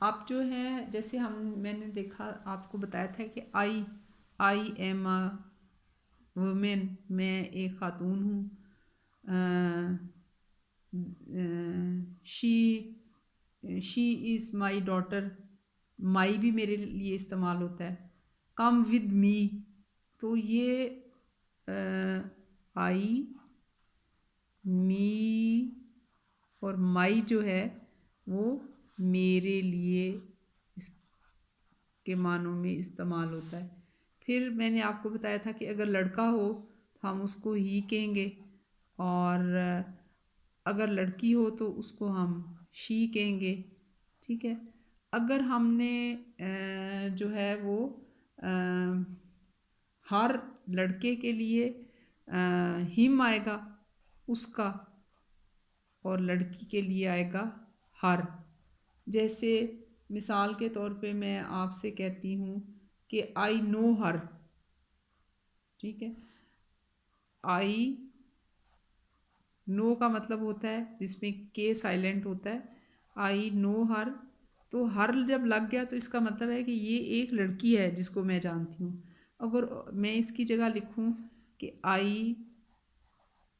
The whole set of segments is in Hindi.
आप जो है जैसे मैंने देखा, आपको बताया था कि आई एम अ वुमेन, मैं एक खातून हूँ। She she is my daughter, my भी मेरे लिए इस्तेमाल होता है। कम विद मी, तो ये आई, मी और माई जो है वो मेरे लिए के मानों में इस्तेमाल होता है। फिर मैंने आपको बताया था कि अगर लड़का हो तो हम उसको ही कहेंगे, और अगर लड़की हो तो उसको हम शी कहेंगे। ठीक है। अगर हमने जो है वो हर लड़के के लिए हिम आएगा उसका, और लड़की के लिए आएगा हर। जैसे मिसाल के तौर पे मैं आपसे कहती हूँ कि आई नो हर। ठीक है। आई नो का मतलब होता है जिसमें के साइलेंट होता है, आई नो हर। तो हर जब लग गया तो इसका मतलब है कि ये एक लड़की है जिसको मैं जानती हूँ। अगर मैं इसकी जगह लिखूँ कि आई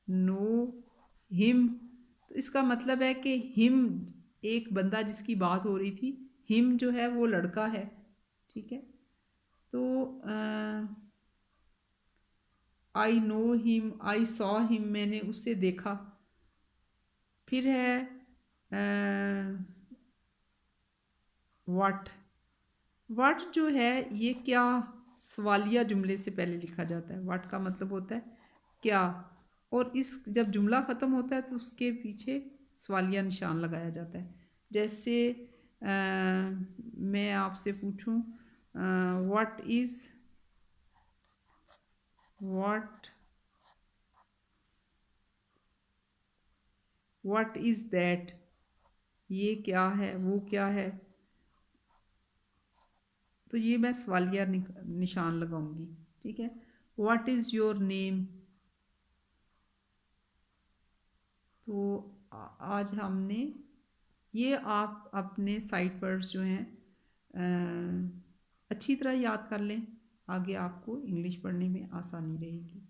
नो हिम, तो इसका मतलब है कि हिम एक बंदा जिसकी बात हो रही थी, हिम जो है वो लड़का है। ठीक है। तो I know him, I saw him, मैंने उसे देखा। फिर है व्हाट। व्हाट जो है ये क्या, सवालिया जुमले से पहले लिखा जाता है। व्हाट का मतलब होता है क्या, और इस जब जुमला ख़त्म होता है तो उसके पीछे सवालिया निशान लगाया जाता है। जैसे मैं आपसे पूछूं what is, what is that, ये क्या है, वो क्या है, तो ये मैं सवालिया निशान लगाऊंगी। ठीक है। What is your name. तो आज हमने ये, आप अपने साइट पर जो हैं अच्छी तरह याद कर लें, आगे आपको इंग्लिश पढ़ने में आसानी रहेगी।